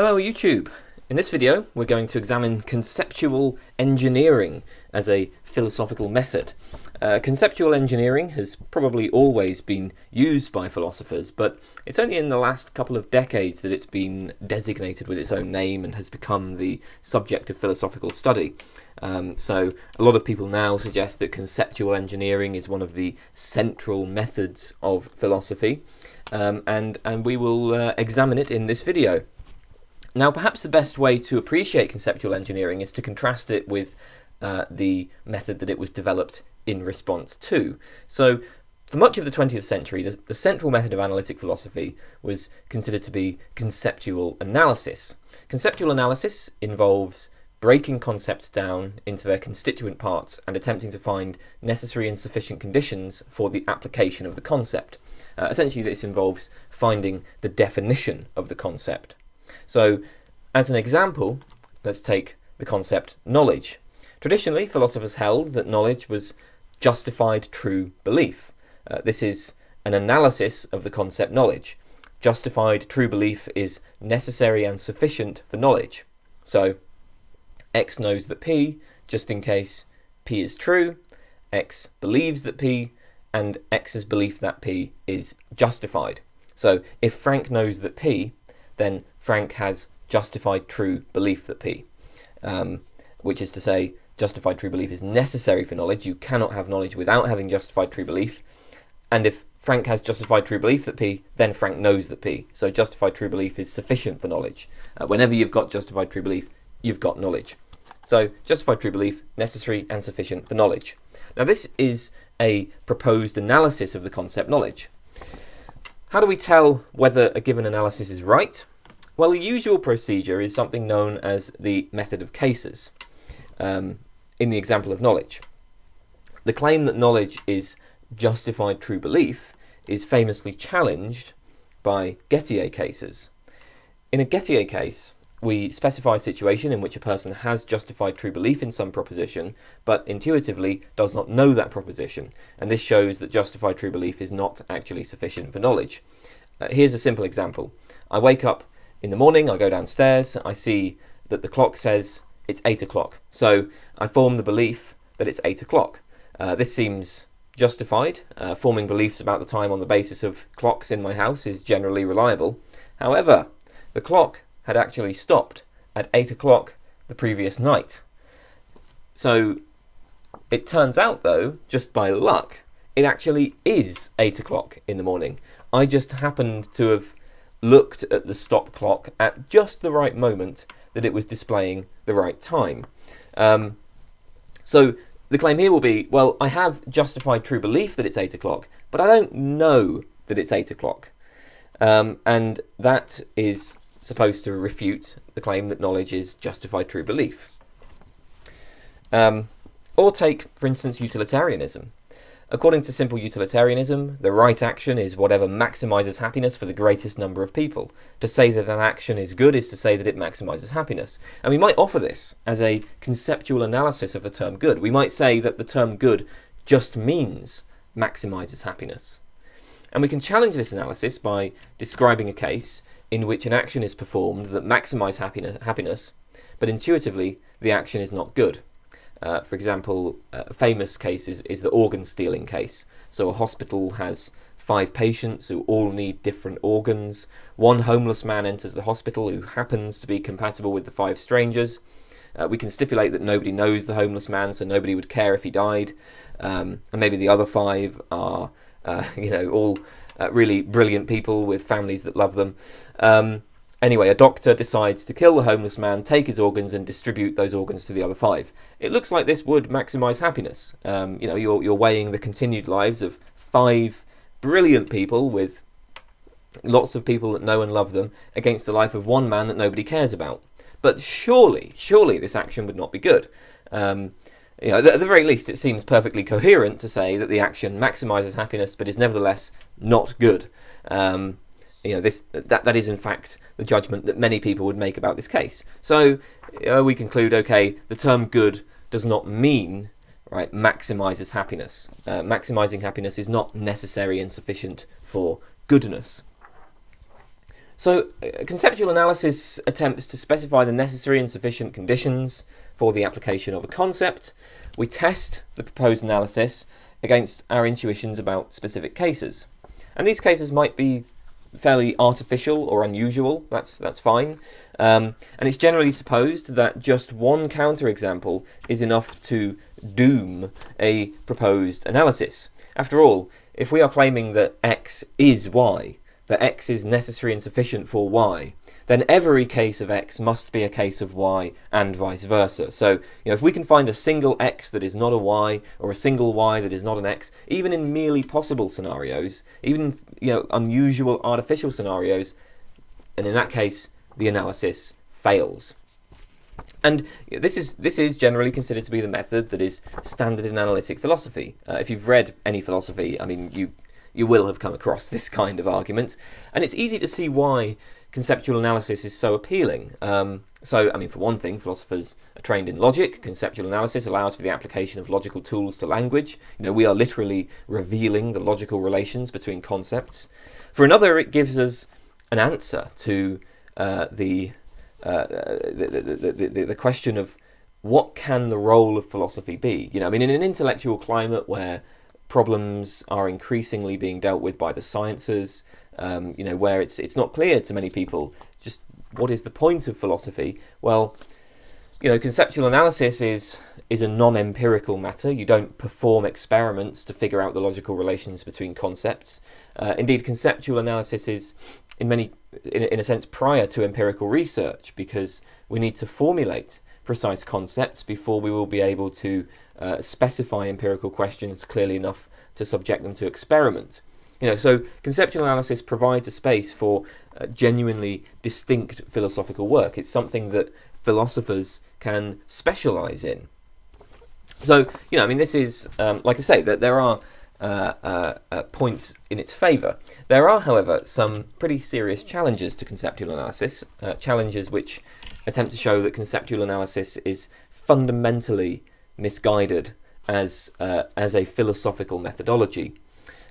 Hello YouTube! In this video we're going to examine conceptual engineering as a philosophical method. Conceptual engineering has probably always been used by philosophers, but it's only in the last couple of decades that it's been designated with its own name and has become the subject of philosophical study. So a lot of people now suggest that conceptual engineering is one of the central methods of philosophy, and we will examine it in this video. Now, perhaps the best way to appreciate conceptual engineering is to contrast it with the method that it was developed in response to. So, for much of the 20th century, the central method of analytic philosophy was considered to be conceptual analysis. Conceptual analysis involves breaking concepts down into their constituent parts and attempting to find necessary and sufficient conditions for the application of the concept. Essentially, this involves finding the definition of the concept. So, as an example, let's take the concept knowledge. Traditionally, philosophers held that knowledge was justified true belief. This is an analysis of the concept knowledge. Justified true belief is necessary and sufficient for knowledge. So, X knows that P, just in case P is true, X believes that P, and X's belief that P is justified. So, if Frank knows that P, then Frank has justified true belief that P, which is to say, justified true belief is necessary for knowledge. You cannot have knowledge without having justified true belief. And if Frank has justified true belief that P, then Frank knows that P. So justified true belief is sufficient for knowledge. Whenever you've got justified true belief, you've got knowledge. So justified true belief, necessary and sufficient for knowledge. Now this is a proposed analysis of the concept knowledge. How do we tell whether a given analysis is right? Well, the usual procedure is something known as the method of cases, in the example of knowledge. The claim that knowledge is justified true belief is famously challenged by Gettier cases. In a Gettier case, we specify a situation in which a person has justified true belief in some proposition, but intuitively does not know that proposition, and this shows that justified true belief is not actually sufficient for knowledge. Here's a simple example. I wake up in the morning, I go downstairs, I see that the clock says it's 8 o'clock. So I form the belief that it's 8 o'clock. This seems justified. Forming beliefs about the time on the basis of clocks in my house is generally reliable. However, the clock had actually stopped at 8 o'clock the previous night. So it turns out, though, just by luck, it actually is 8 o'clock in the morning. I just happened to have looked at the stop clock at just the right moment that it was displaying the right time. So the claim here will be, well, I have justified true belief that it's 8 o'clock, but I don't know that it's 8 o'clock. And that is supposed to refute the claim that knowledge is justified true belief. Or take, for instance, utilitarianism. According to simple utilitarianism, the right action is whatever maximizes happiness for the greatest number of people. To say that an action is good is to say that it maximizes happiness. And we might offer this as a conceptual analysis of the term good. We might say that the term good just means maximizes happiness. And we can challenge this analysis by describing a case in which an action is performed that maximizes happiness, but intuitively the action is not good. For example, a famous case is the organ stealing case. So a hospital has 5 patients who all need different organs. One homeless man enters the hospital who happens to be compatible with the 5 strangers. We can stipulate that nobody knows the homeless man, so nobody would care if he died. And maybe the other 5 are, all really brilliant people with families that love them. Anyway, a doctor decides to kill the homeless man, take his organs, and distribute those organs to the other 5. It looks like this would maximize happiness. You're weighing the continued lives of 5 brilliant people with lots of people that know and love them against the life of one man that nobody cares about. But surely this action would not be good. At the very least, it seems perfectly coherent to say that the action maximizes happiness, but is nevertheless not good. That is in fact the judgment that many people would make about this case. So we conclude, okay, the term good does not mean, right, maximizes happiness. Maximizing happiness is not necessary and sufficient for goodness. So, conceptual analysis attempts to specify the necessary and sufficient conditions for the application of a concept. We test the proposed analysis against our intuitions about specific cases. And these cases might be fairly artificial or unusual, that's fine. And it's generally supposed that just one counterexample is enough to doom a proposed analysis. After all, if we are claiming that x is y, that x is necessary and sufficient for y, then every case of x must be a case of y and vice versa. So, if we can find a single x that is not a y, or a single y that is not an x, even in merely possible scenarios, even unusual artificial scenarios, and in that case the analysis fails. And this is generally considered to be the method that is standard in analytic philosophy. If you've read any philosophy, I mean, you will have come across this kind of argument, and it's easy to see why conceptual analysis is so appealing. So, for one thing, philosophers are trained in logic. Conceptual analysis allows for the application of logical tools to language. We are literally revealing the logical relations between concepts. For another, it gives us an answer to the question of what can the role of philosophy be. In an intellectual climate where problems are increasingly being dealt with by the sciences, where it's not clear to many people just what is the point of philosophy. Well, conceptual analysis is a non-empirical matter. You don't perform experiments to figure out the logical relations between concepts. Indeed, conceptual analysis is in a sense prior to empirical research, because we need to formulate precise concepts before we will be able to specify empirical questions clearly enough to subject them to experiment. So conceptual analysis provides a space for genuinely distinct philosophical work. It's something that philosophers can specialise in. So, this is, like I say, that there are points in its favour. There are, however, some pretty serious challenges to conceptual analysis, challenges which attempt to show that conceptual analysis is fundamentally misguided as a philosophical methodology.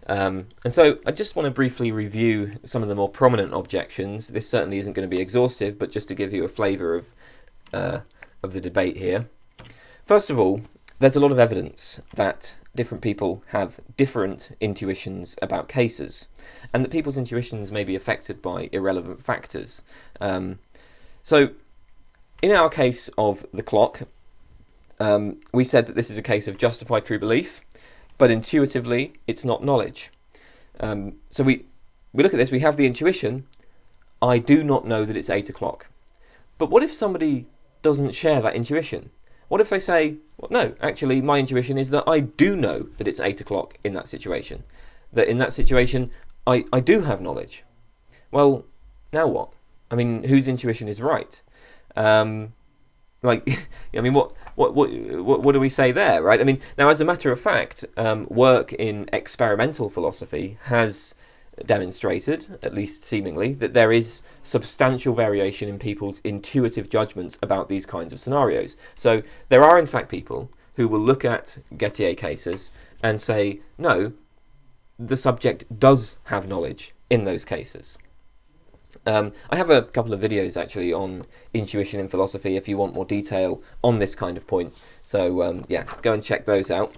And so I just want to briefly review some of the more prominent objections. This certainly isn't going to be exhaustive, but just to give you a flavour of the debate here. First of all, there's a lot of evidence that different people have different intuitions about cases, and that people's intuitions may be affected by irrelevant factors. So in our case of the clock, we said that this is a case of justified true belief, but intuitively it's not knowledge. So we look at this, we have the intuition, I do not know that it's 8 o'clock. But what if somebody doesn't share that intuition? What if they say, well, no, actually my intuition is that I do know that it's 8 o'clock in that situation. That in that situation I do have knowledge. Well, now what? Whose intuition is right? What do we say there, right? Now, as a matter of fact, work in experimental philosophy has demonstrated, at least seemingly, that there is substantial variation in people's intuitive judgments about these kinds of scenarios. So there are, in fact, people who will look at Gettier cases and say, no, the subject does have knowledge in those cases. I have a couple of videos actually on intuition in philosophy if you want more detail on this kind of point. So go and check those out.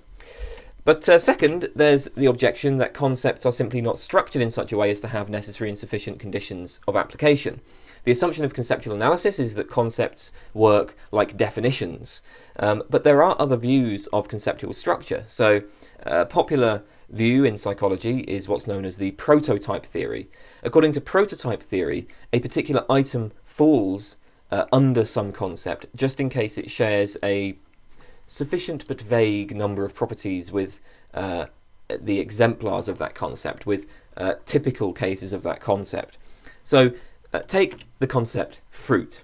But second, there's the objection that concepts are simply not structured in such a way as to have necessary and sufficient conditions of application. The assumption of conceptual analysis is that concepts work like definitions, but there are other views of conceptual structure. So popular view in psychology is what's known as the prototype theory. According to prototype theory, a particular item falls under some concept just in case it shares a sufficient but vague number of properties with the exemplars of that concept, with typical cases of that concept. So take the concept fruit.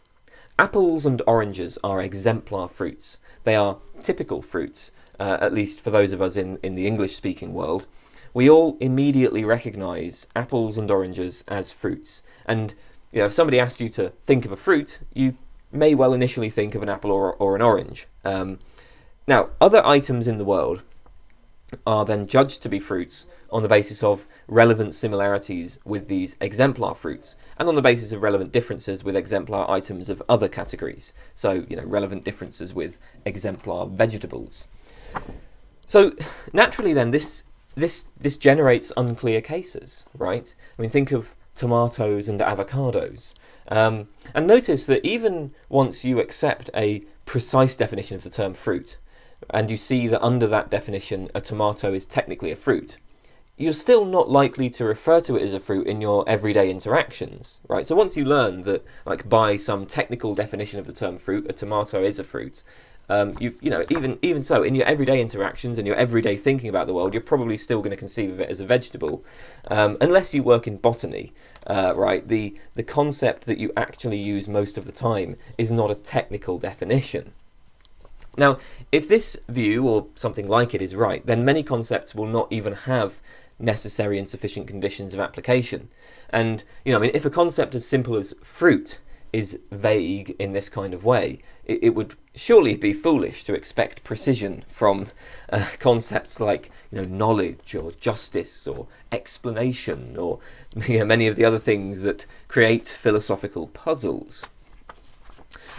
Apples and oranges are exemplar fruits. They are typical fruits, at least for those of us in the English-speaking world. We all immediately recognise apples and oranges as fruits. And if somebody asked you to think of a fruit, you may well initially think of an apple or an orange. Now, other items in the world are then judged to be fruits on the basis of relevant similarities with these exemplar fruits, and on the basis of relevant differences with exemplar items of other categories. So, relevant differences with exemplar vegetables. So, naturally then, this generates unclear cases, right? I mean, think of tomatoes and avocados. And notice that even once you accept a precise definition of the term fruit, and you see that under that definition a tomato is technically a fruit, you're still not likely to refer to it as a fruit in your everyday interactions, right? So once you learn that, like, by some technical definition of the term fruit, a tomato is a fruit, even so, in your everyday interactions and your everyday thinking about the world, you're probably still going to conceive of it as a vegetable, unless you work in botany, right? The concept that you actually use most of the time is not a technical definition. Now, if this view, or something like it, is right, then many concepts will not even have necessary and sufficient conditions of application. And, if a concept as simple as fruit is vague in this kind of way, it would surely be foolish to expect precision from concepts like, knowledge or justice or explanation or many of the other things that create philosophical puzzles.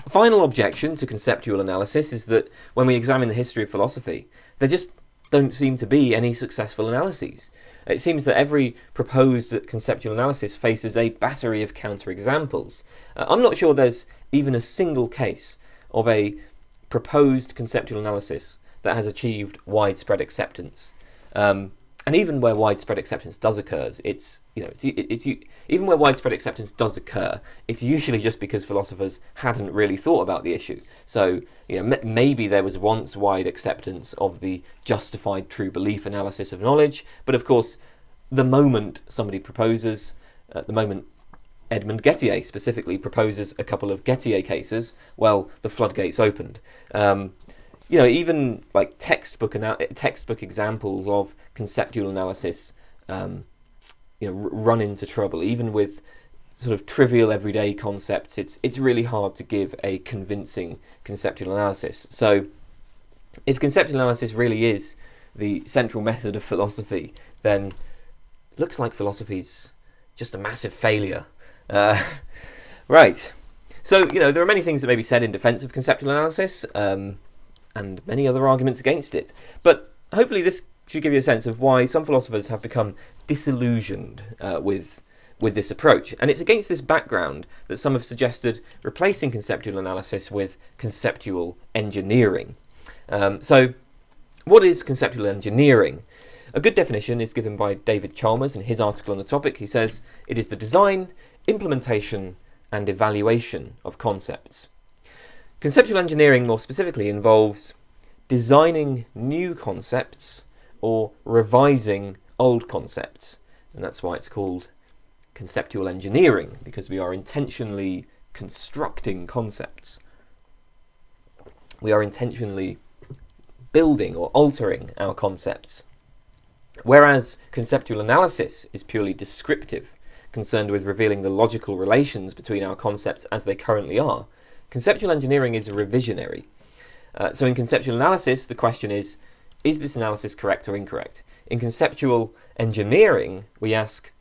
A final objection to conceptual analysis is that when we examine the history of philosophy, there just don't seem to be any successful analyses. It seems that every proposed conceptual analysis faces a battery of counterexamples. I'm not sure there's even a single case of a proposed conceptual analysis that has achieved widespread acceptance. And even where widespread acceptance does occur, even where widespread acceptance does occur, it's usually just because philosophers hadn't really thought about the issue. So, maybe there was once wide acceptance of the justified true belief analysis of knowledge, but of course, the moment somebody proposes, the moment Edmund Gettier specifically proposes a couple of Gettier cases, well, the floodgates opened. Even like textbook examples of conceptual analysis, run into trouble. Even with sort of trivial everyday concepts, it's really hard to give a convincing conceptual analysis. So, if conceptual analysis really is the central method of philosophy, then it looks like philosophy's just a massive failure. Right. So, there are many things that may be said in defence of conceptual analysis, and many other arguments against it. But hopefully this should give you a sense of why some philosophers have become disillusioned with this approach. And it's against this background that some have suggested replacing conceptual analysis with conceptual engineering. So, what is conceptual engineering? A good definition is given by David Chalmers in his article on the topic. He says, it is the design, implementation, and evaluation of concepts. Conceptual engineering, more specifically, involves designing new concepts or revising old concepts. And that's why it's called conceptual engineering, because we are intentionally constructing concepts. We are intentionally building or altering our concepts. Whereas conceptual analysis is purely descriptive, concerned with revealing the logical relations between our concepts as they currently are, conceptual engineering is revisionary. So in conceptual analysis, the question is this analysis correct or incorrect? In conceptual engineering, we ask,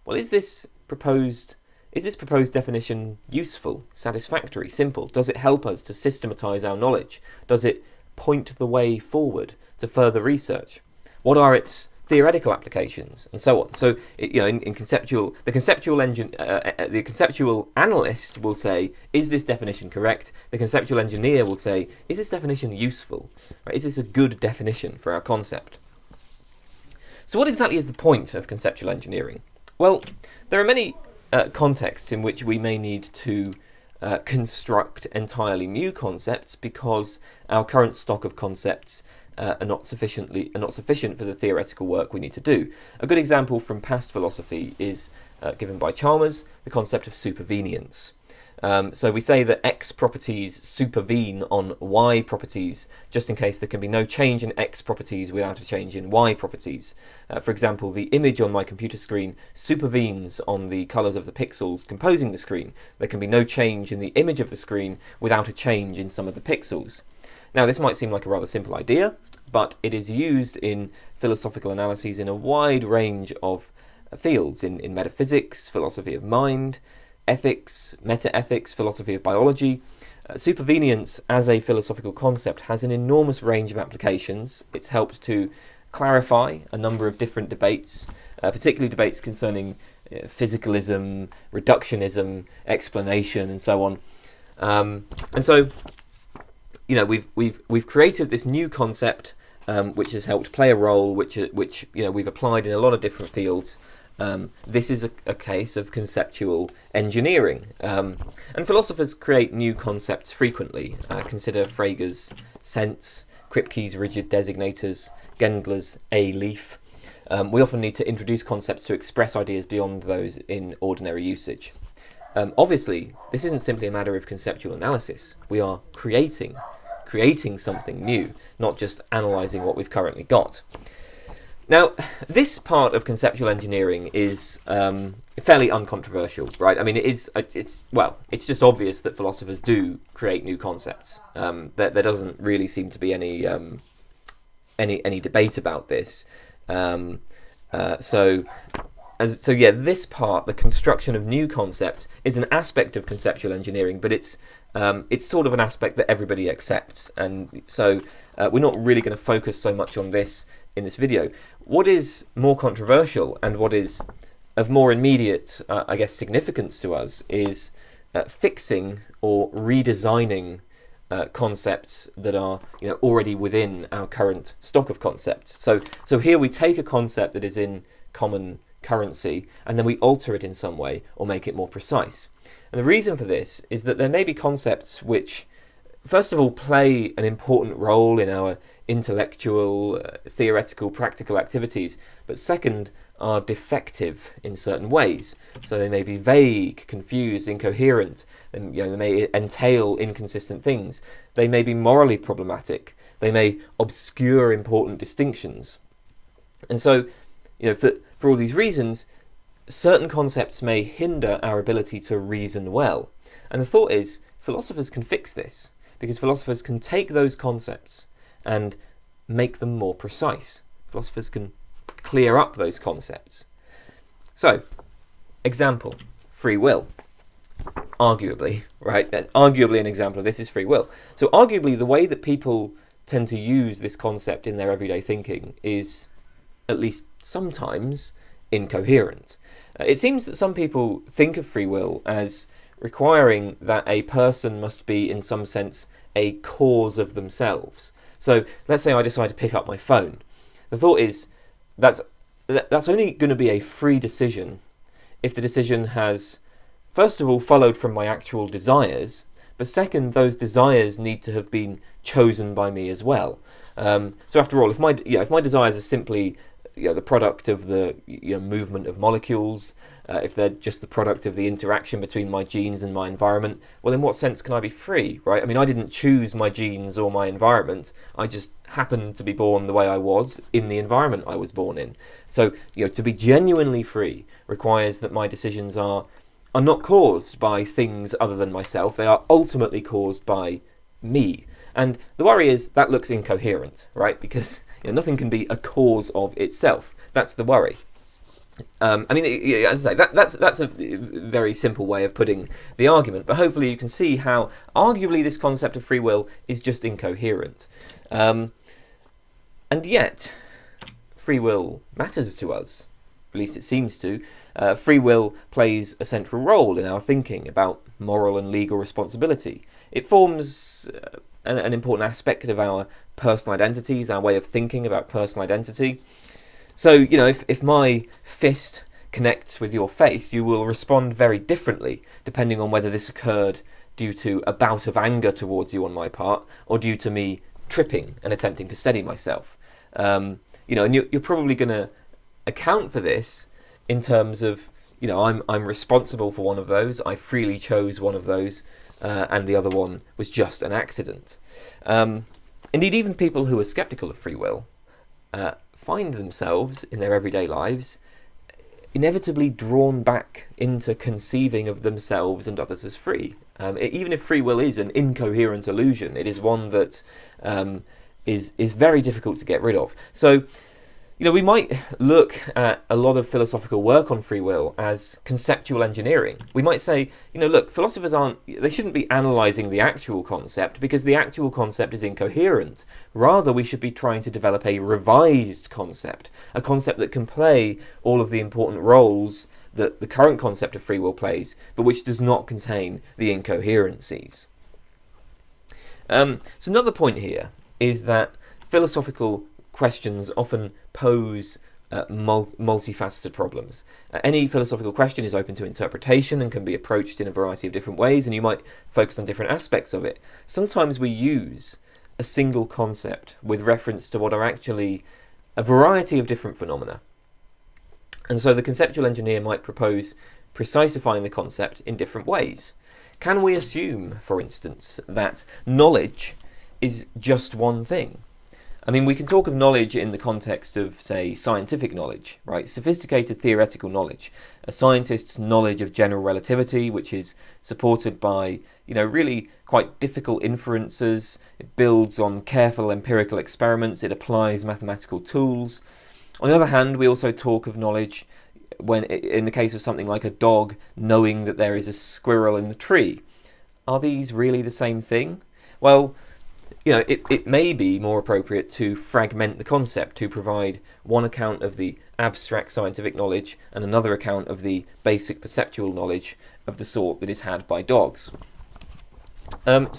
well, is this proposed definition useful, satisfactory, simple? Does it help us to systematize our knowledge? Does it point the way forward to further research? What are its theoretical applications, and so on? So, in conceptual, the conceptual analyst will say, is this definition correct? The conceptual engineer will say, is this definition useful? Right? Is this a good definition for our concept? So what exactly is the point of conceptual engineering? Well, there are many contexts in which we may need to construct entirely new concepts because our current stock of concepts are not sufficient for the theoretical work we need to do. A good example from past philosophy is given by Chalmers, the concept of supervenience. So we say that X properties supervene on Y properties, just in case there can be no change in X properties without a change in Y properties. For example, the image on my computer screen supervenes on the colours of the pixels composing the screen. There can be no change in the image of the screen without a change in some of the pixels. Now, this might seem like a rather simple idea, but it is used in philosophical analyses in a wide range of fields, in metaphysics, philosophy of mind, ethics, metaethics, philosophy of biology. Supervenience as a philosophical concept has an enormous range of applications. It's helped to clarify a number of different debates, particularly debates concerning physicalism, reductionism, explanation, and so on. And so, you know, we've created this new concept which has helped play a role, which you know we've applied in a lot of different fields. This is a case of conceptual engineering, and philosophers create new concepts frequently. Consider Frege's sense, Kripke's rigid designators, Gendler's a-leaf. We often need to introduce concepts to express ideas beyond those in ordinary usage. Obviously, this isn't simply a matter of conceptual analysis. We are creating something new, not just analysing what we've currently got. Now, this part of conceptual engineering is fairly uncontroversial, right? I mean, it's just obvious that philosophers do create new concepts. There doesn't really seem to be any debate about this. So this part, the construction of new concepts, is an aspect of conceptual engineering, but it's sort of an aspect that everybody accepts, and so we're not really going to focus so much on this in this video. What is more controversial and what is of more immediate, I guess, significance to us is fixing or redesigning concepts that are, you know, already within our current stock of concepts. So here we take a concept that is in common currency and then we alter it in some way or make it more precise. And the reason for this is that there may be concepts which, first of all, play an important role in our intellectual, theoretical, practical activities, but second, are defective in certain ways. So they may be vague, confused, incoherent, and they may entail inconsistent things. They may be morally problematic. They may obscure important distinctions. And so, for all these reasons, certain concepts may hinder our ability to reason well. And the thought is, philosophers can fix this, because philosophers can take those concepts and make them more precise. Philosophers can clear up those concepts. So, example, free will. Arguably, right? Arguably an example of this is free will. So arguably the way that people tend to use this concept in their everyday thinking is, at least sometimes, incoherent. It seems that some people think of free will as requiring that a person must be, in some sense, a cause of themselves. So let's say I decide to pick up my phone. The thought is that's only going to be a free decision if the decision has, first of all, followed from my actual desires, but second, those desires need to have been chosen by me as well. So after all, if my desires are simply the product of the movement of molecules, if they're just the product of the interaction between my genes and my environment, well, in what sense can I be free, right? I mean, I didn't choose my genes or my environment. I just happened to be born the way I was in the environment I was born in. So, to be genuinely free requires that my decisions are not caused by things other than myself. They are ultimately caused by me. And the worry is that looks incoherent, right? Because nothing can be a cause of itself. That's the worry. I mean, as I say, that's a very simple way of putting the argument, but hopefully you can see how arguably this concept of free will is just incoherent. And yet, free will matters to us, at least it seems to. Free will plays a central role in our thinking about moral and legal responsibility. It forms an important aspect of our personal identities, our way of thinking about personal identity. So, if my fist connects with your face, you will respond very differently, depending on whether this occurred due to a bout of anger towards you on my part, or due to me tripping and attempting to steady myself. And you're probably going to account for this in terms of, I'm responsible for one of those, I freely chose one of those, and the other one was just an accident. Indeed, even people who are sceptical of free will find themselves in their everyday lives inevitably drawn back into conceiving of themselves and others as free. Even if free will is an incoherent illusion, it is one that is very difficult to get rid of. So, we might look at a lot of philosophical work on free will as conceptual engineering. We might say, look, philosophers they shouldn't be analysing the actual concept because the actual concept is incoherent. Rather, we should be trying to develop a revised concept, a concept that can play all of the important roles that the current concept of free will plays, but which does not contain the incoherencies. So another point here is that philosophical questions often pose multifaceted problems. Any philosophical question is open to interpretation and can be approached in a variety of different ways, and you might focus on different aspects of it. Sometimes we use a single concept with reference to what are actually a variety of different phenomena. And so the conceptual engineer might propose precisifying the concept in different ways. Can we assume, for instance, that knowledge is just one thing? I mean, we can talk of knowledge in the context of, say, scientific knowledge, right? Sophisticated theoretical knowledge. A scientist's knowledge of general relativity, which is supported by, really quite difficult inferences. It builds on careful empirical experiments. It applies mathematical tools. On the other hand, we also talk of knowledge when, in the case of something like a dog knowing that there is a squirrel in the tree. Are these really the same thing? Well, it may be more appropriate to fragment the concept, to provide one account of the abstract scientific knowledge and another account of the basic perceptual knowledge of the sort that is had by dogs. So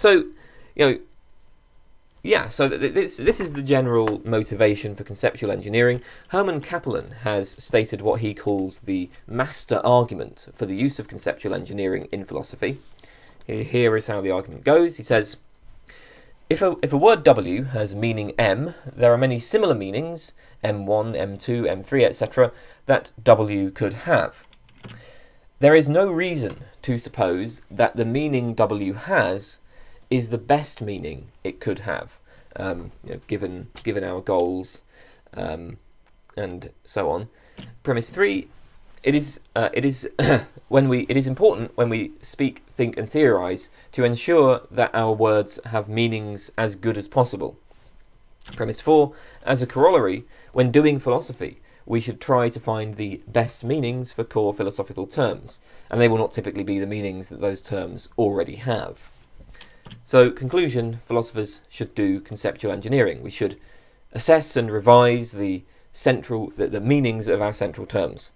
this is the general motivation for conceptual engineering. Hermann Kaplan has stated what he calls the master argument for the use of conceptual engineering in philosophy. Here is how the argument goes. He says, if a word W has meaning M, there are many similar meanings, M1, M2, M3, etc., that W could have. There is no reason to suppose that the meaning W has is the best meaning it could have, given our goals and so on. Premise 3. It is important when we speak, think, and theorize to ensure that our words have meanings as good as possible. Premise 4. As a corollary, when doing philosophy, we should try to find the best meanings for core philosophical terms, and they will not typically be the meanings that those terms already have. So, conclusion: philosophers should do conceptual engineering. We should assess and revise the meanings of our central terms.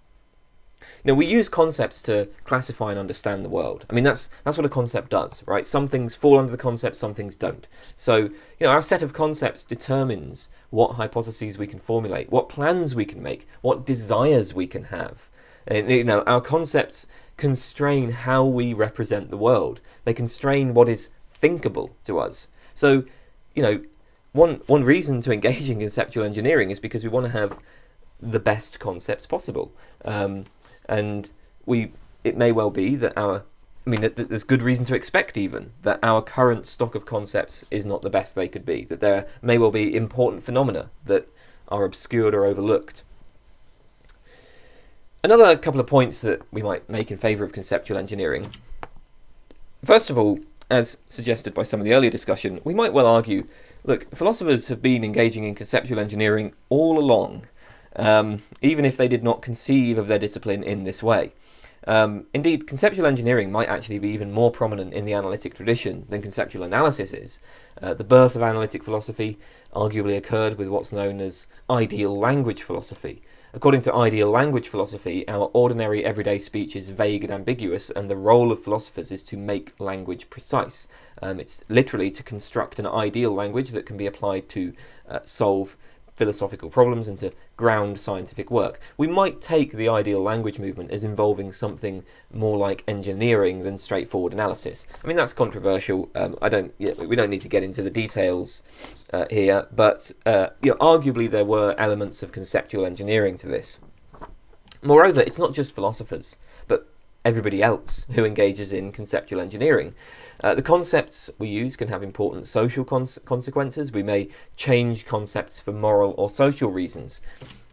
We use concepts to classify and understand the world. I mean, that's what a concept does, right? Some things fall under the concept, some things don't. So, our set of concepts determines what hypotheses we can formulate, what plans we can make, what desires we can have. And, our concepts constrain how we represent the world. They constrain what is thinkable to us. So, one reason to engage in conceptual engineering is because we want to have the best concepts possible. And it may well be that there's good reason to expect even that our current stock of concepts is not the best they could be, that there may well be important phenomena that are obscured or overlooked. Another couple of points that we might make in favour of conceptual engineering. First of all, as suggested by some of the earlier discussion, we might well argue, look, philosophers have been engaging in conceptual engineering all along. Even if they did not conceive of their discipline in this way. Indeed, conceptual engineering might actually be even more prominent in the analytic tradition than conceptual analysis is. The birth of analytic philosophy arguably occurred with what's known as ideal language philosophy. According to ideal language philosophy, our ordinary everyday speech is vague and ambiguous, and the role of philosophers is to make language precise. It's literally to construct an ideal language that can be applied to solve philosophical problems and to ground scientific work. We might take the ideal language movement as involving something more like engineering than straightforward analysis. I mean, that's controversial. We don't need to get into the details here, but arguably there were elements of conceptual engineering to this. Moreover, it's not just philosophers, but everybody else who engages in conceptual engineering. The concepts we use can have important social consequences. We may change concepts for moral or social reasons.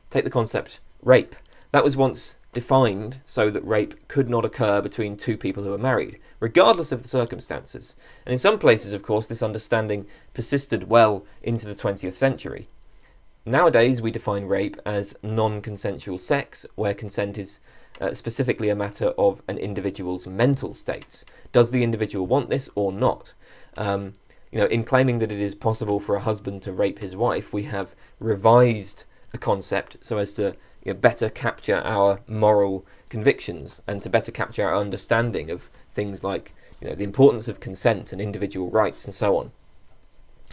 Take the concept rape. That was once defined so that rape could not occur between two people who are married. regardless of the circumstances. And in some places, of course, this understanding persisted well into the 20th century. Nowadays, we define rape as non-consensual sex, where consent is specifically a matter of an individual's mental states. Does the individual want this or not? In claiming that it is possible for a husband to rape his wife, we have revised the concept so as to better capture our moral convictions and to better capture our understanding of things like the importance of consent and individual rights and so on.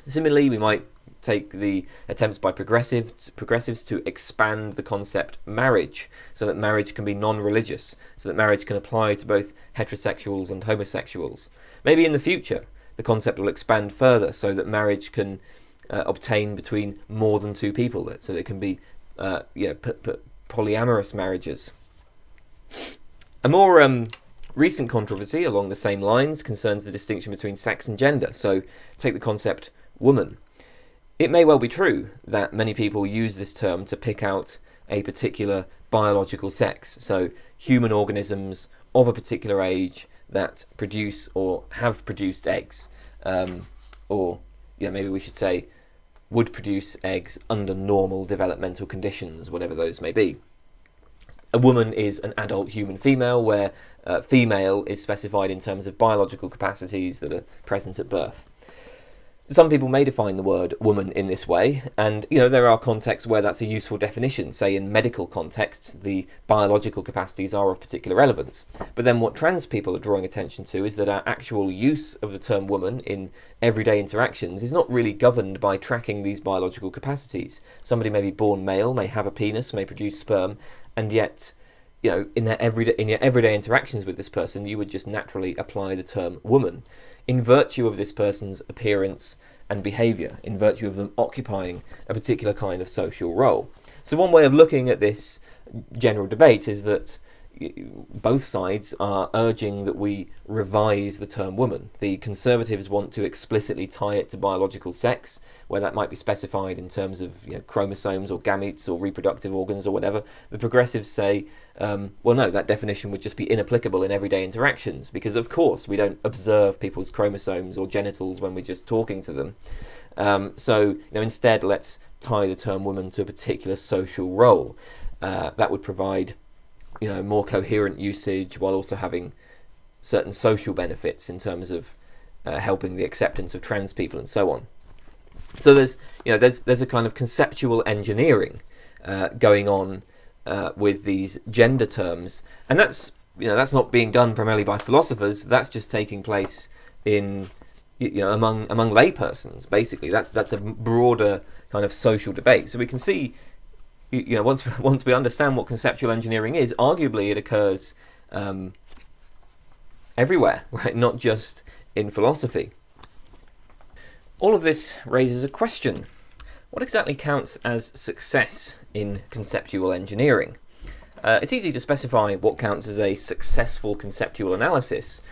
Similarly, we might take the attempts by progressives to expand the concept marriage so that marriage can be non-religious, so that marriage can apply to both heterosexuals and homosexuals. Maybe in the future the concept will expand further so that marriage can obtain between more than two people, so there can be polyamorous marriages. A more recent controversy along the same lines concerns the distinction between sex and gender. So take the concept woman. It may well be true that many people use this term to pick out a particular biological sex, so human organisms of a particular age that produce or have produced eggs, or maybe we should say would produce eggs under normal developmental conditions, whatever those may be. A woman is an adult human female, where female is specified in terms of biological capacities that are present at birth. Some people may define the word woman in this way, and there are contexts where that's a useful definition. Say in medical contexts, the biological capacities are of particular relevance. But then what trans people are drawing attention to is that our actual use of the term woman in everyday interactions is not really governed by tracking these biological capacities. Somebody may be born male, may have a penis, may produce sperm, and yet in your everyday interactions with this person, you would just naturally apply the term woman in virtue of this person's appearance and behaviour, in virtue of them occupying a particular kind of social role. So one way of looking at this general debate is that both sides are urging that we revise the term woman. The conservatives want to explicitly tie it to biological sex, where that might be specified in terms of chromosomes or gametes or reproductive organs or whatever. The progressives say, well, no, that definition would just be inapplicable in everyday interactions, because of course we don't observe people's chromosomes or genitals when we're just talking to them. So instead, let's tie the term woman to a particular social role. That would provide more coherent usage while also having certain social benefits in terms of helping the acceptance of trans people and so on. So there's a kind of conceptual engineering going on with these gender terms, and that's not being done primarily by philosophers. That's just taking place in among laypersons. Basically, that's a broader kind of social debate. So we can see. Once we understand what conceptual engineering is, arguably it occurs everywhere, right? Not just in philosophy. All of this raises a question. What exactly counts as success in conceptual engineering? It's easy to specify what counts as a successful conceptual analysis.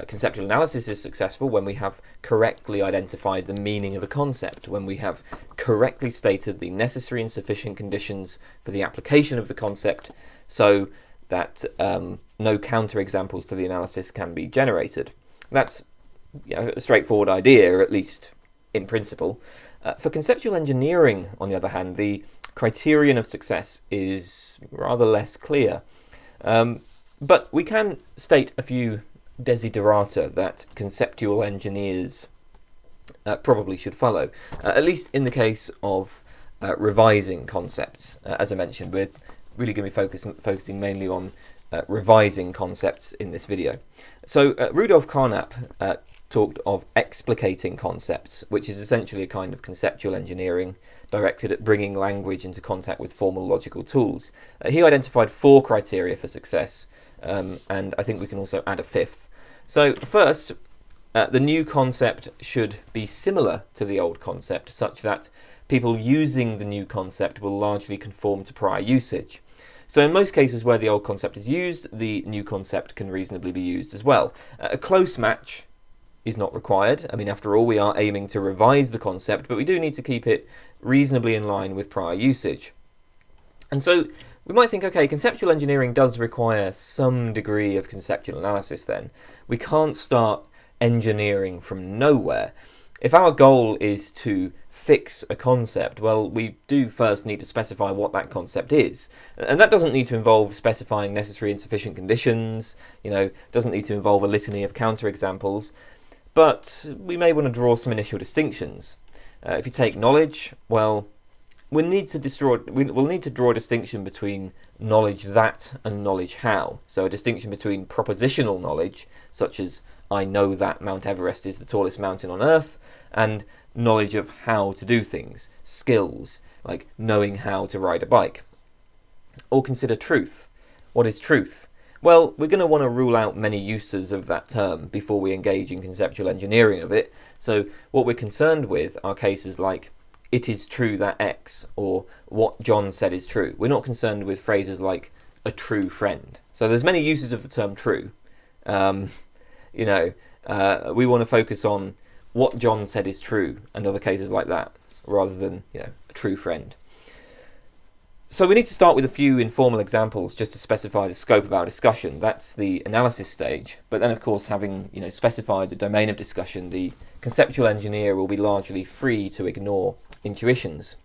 Conceptual analysis is successful when we have correctly identified the meaning of a concept, when we have correctly stated the necessary and sufficient conditions for the application of the concept so that no counterexamples to the analysis can be generated. That's a straightforward idea, or at least in principle. For conceptual engineering, on the other hand, the criterion of success is rather less clear. But we can state a few desiderata that conceptual engineers probably should follow, at least in the case of revising concepts. As I mentioned, we're really going to be focusing mainly on revising concepts in this video. So Rudolf Carnap talked of explicating concepts, which is essentially a kind of conceptual engineering directed at bringing language into contact with formal logical tools. He identified 4 criteria for success, and I think we can also add a 5th. So first, the new concept should be similar to the old concept, such that people using the new concept will largely conform to prior usage. So in most cases where the old concept is used, the new concept can reasonably be used as well. A close match is not required. I mean, after all, we are aiming to revise the concept, but we do need to keep it reasonably in line with prior usage. And so we might think, okay, conceptual engineering does require some degree of conceptual analysis then. We can't start engineering from nowhere. If our goal is to fix a concept, well, we do first need to specify what that concept is. And that doesn't need to involve specifying necessary and sufficient conditions, doesn't need to involve a litany of counterexamples, but we may want to draw some initial distinctions. If you take knowledge, well, we'll need to draw a distinction between knowledge that and knowledge how. So a distinction between propositional knowledge, such as I know that Mount Everest is the tallest mountain on Earth, and knowledge of how to do things, skills, like knowing how to ride a bike. Or consider truth. What is truth? Well, we're going to want to rule out many uses of that term before we engage in conceptual engineering of it. So what we're concerned with are cases like it is true that X, or what John said is true. We're not concerned with phrases like a true friend. So there's many uses of the term true. We want to focus on what John said is true and other cases like that, rather than a true friend. So we need to start with a few informal examples just to specify the scope of our discussion. That's the analysis stage. But then, of course, having specified the domain of discussion, the conceptual engineer will be largely free to ignore intuitions.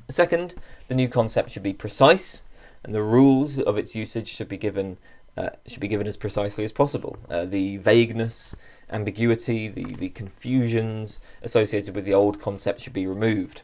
Second, the new concept should be precise, and the rules of its usage should be given as precisely as possible. The vagueness, ambiguity, the confusions associated with the old concept should be removed.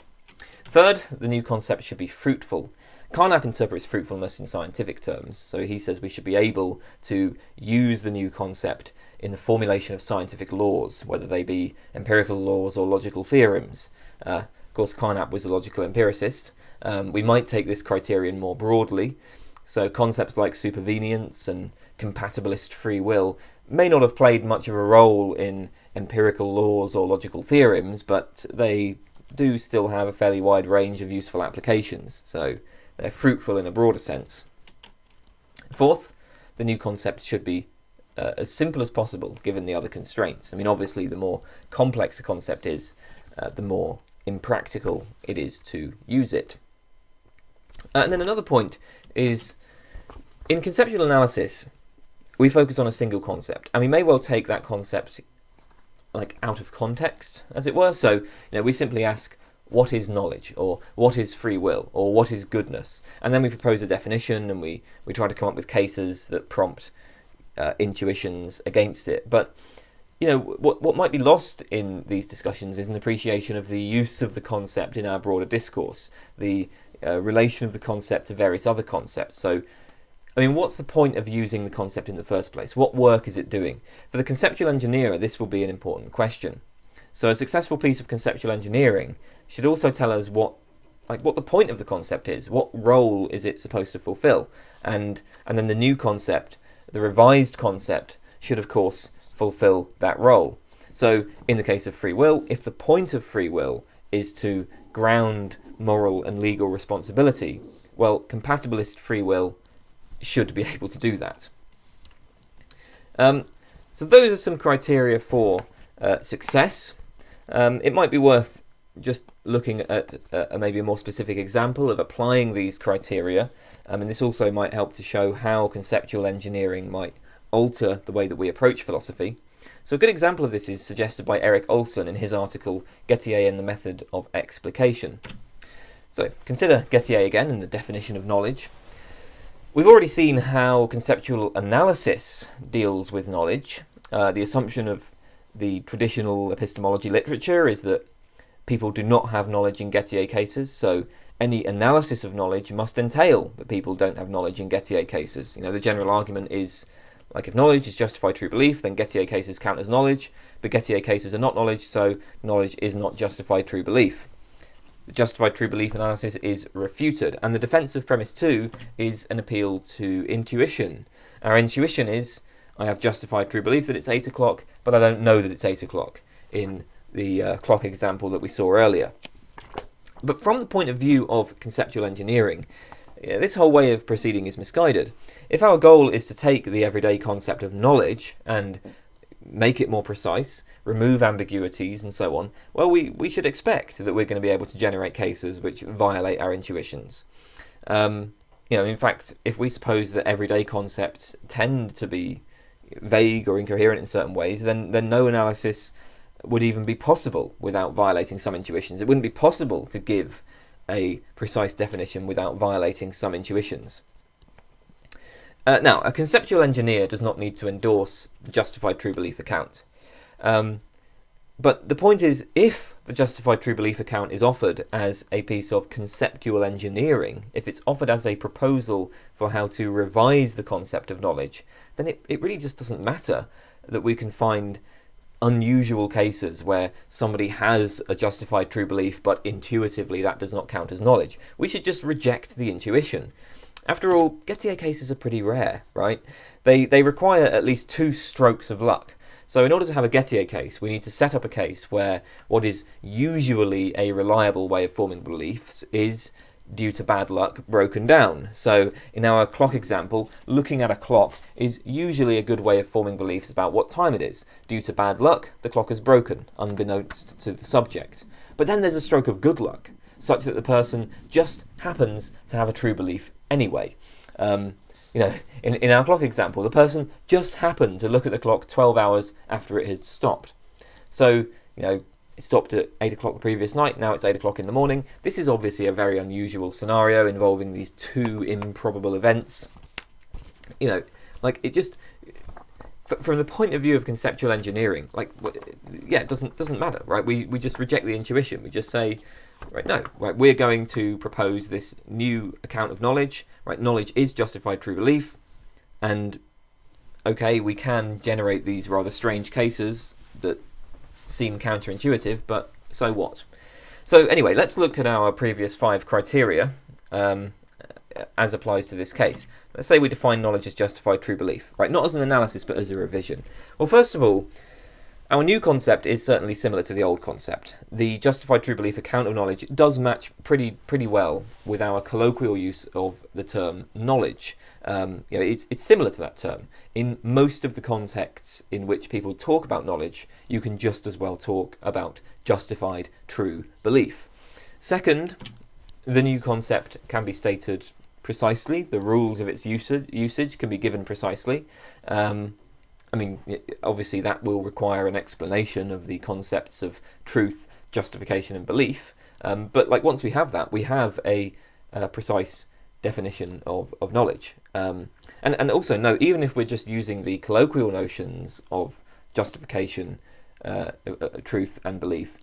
Third, the new concept should be fruitful. Carnap interprets fruitfulness in scientific terms, so he says we should be able to use the new concept in the formulation of scientific laws, whether they be empirical laws or logical theorems. Of course, Carnap was a logical empiricist. We might take this criterion more broadly, so concepts like supervenience and compatibilist free will may not have played much of a role in empirical laws or logical theorems, but they do still have a fairly wide range of useful applications, so they're fruitful in a broader sense. Fourth, the new concept should be as simple as possible given the other constraints. I mean, obviously, the more complex a concept is, the more impractical it is to use it. And then another point is, in conceptual analysis, we focus on a single concept, and we may well take that concept out of context, as it were. So, we simply ask, what is knowledge, or what is free will, or what is goodness? And then we propose a definition, and we try to come up with cases that prompt intuitions against it. But, what might be lost in these discussions is an appreciation of the use of the concept in our broader discourse, the relation of the concept to various other concepts. So, what's the point of using the concept in the first place? What work is it doing? For the conceptual engineer, this will be an important question. So a successful piece of conceptual engineering should also tell us what the point of the concept is. What role is it supposed to fulfill? And then the new concept, the revised concept, should of course fulfill that role. So in the case of free will, if the point of free will is to ground moral and legal responsibility, well, compatibilist free will should be able to do that. So those are some criteria for success. It might be worth just looking at maybe a more specific example of applying these criteria, and this also might help to show how conceptual engineering might alter the way that we approach philosophy. So a good example of this is suggested by Erik Olson in his article Gettier and the Method of Explication. So consider Gettier again and the definition of knowledge. We've already seen how conceptual analysis deals with knowledge. The assumption of the traditional epistemology literature is that people do not have knowledge in Gettier cases, so any analysis of knowledge must entail that people don't have knowledge in Gettier cases. The general argument is, if knowledge is justified true belief, then Gettier cases count as knowledge, but Gettier cases are not knowledge, so knowledge is not justified true belief. The justified true belief analysis is refuted, and the defense of premise 2 is an appeal to intuition. Our intuition is, I have justified true belief that it's 8 o'clock, but I don't know that it's 8 o'clock, in the clock example that we saw earlier. But from the point of view of conceptual engineering, this whole way of proceeding is misguided. If our goal is to take the everyday concept of knowledge and make it more precise, remove ambiguities and so on, well, we should expect that we're going to be able to generate cases which violate our intuitions. in fact, if we suppose that everyday concepts tend to be vague or incoherent in certain ways, then no analysis would even be possible without violating some intuitions. It wouldn't be possible to give a precise definition without violating some intuitions. Now, a conceptual engineer does not need to endorse the justified true belief account. But the point is, if the justified true belief account is offered as a piece of conceptual engineering, if it's offered as a proposal for how to revise the concept of knowledge, then it really just doesn't matter that we can find unusual cases where somebody has a justified true belief, but intuitively that does not count as knowledge. We should just reject the intuition. After all, Gettier cases are pretty rare, right? They require at least 2 strokes of luck. So in order to have a Gettier case, we need to set up a case where what is usually a reliable way of forming beliefs is, due to bad luck, broken down. So in our clock example, looking at a clock is usually a good way of forming beliefs about what time it is. Due to bad luck, the clock is broken, unbeknownst to the subject. But then there's a stroke of good luck, such that the person just happens to have a true belief anyway. In our clock example, the person just happened to look at the clock 12 hours after it had stopped. So, it stopped at 8 o'clock the previous night, now it's 8 o'clock in the morning. This is obviously a very unusual scenario involving these 2 improbable events. From the point of view of conceptual engineering, it doesn't matter, right? We just reject the intuition. We just say, we're going to propose this new account of knowledge, right? Knowledge is justified true belief, and okay, we can generate these rather strange cases that seem counterintuitive, but so what? So anyway, let's look at our previous 5 criteria as applies to this case. Let's say we define knowledge as justified true belief, right? Not as an analysis, but as a revision. Well, first of all, our new concept is certainly similar to the old concept. The justified true belief account of knowledge does match pretty well with our colloquial use of the term knowledge. It's similar to that term. In most of the contexts in which people talk about knowledge, you can just as well talk about justified true belief. Second, the new concept can be stated precisely. The rules of its usage can be given precisely. Obviously that will require an explanation of the concepts of truth, justification and belief. But once we have that, we have a precise definition of knowledge. And also note, even if we're just using the colloquial notions of justification, truth and belief,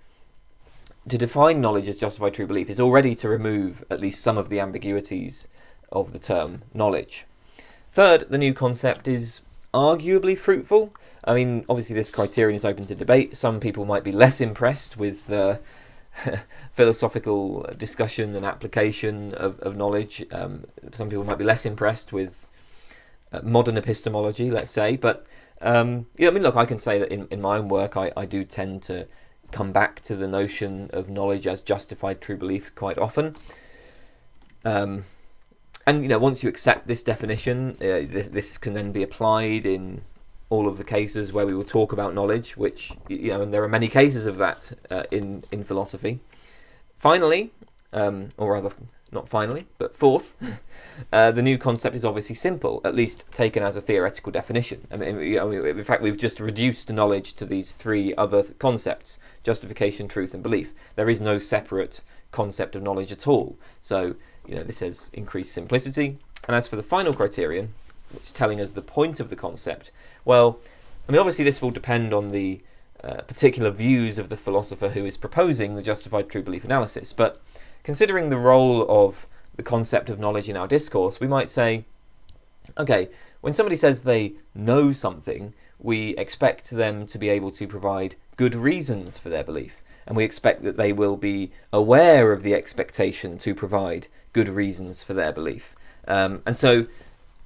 to define knowledge as justified true belief is already to remove at least some of the ambiguities of the term knowledge. Third, the new concept is arguably fruitful. Obviously this criterion is open to debate. Some people might be less impressed with philosophical discussion and application of knowledge. Some people might be less impressed with modern epistemology, let's say. But I can say that in my own work I do tend to come back to the notion of knowledge as justified true belief quite often. Once you accept this definition, this can then be applied in all of the cases where we will talk about knowledge, which, and there are many cases of that in philosophy. Finally, or rather, not finally, but fourth, the new concept is obviously simple, at least taken as a theoretical definition. In fact, we've just reduced knowledge to these 3 other concepts: justification, truth, and belief. There is no separate concept of knowledge at all. So, this has increased simplicity. And as for the final criterion, which is telling us the point of the concept, well, obviously this will depend on the particular views of the philosopher who is proposing the justified true belief analysis. But considering the role of the concept of knowledge in our discourse, we might say, okay, when somebody says they know something, we expect them to be able to provide good reasons for their belief. And we expect that they will be aware of the expectation to provide good reasons for their belief. And so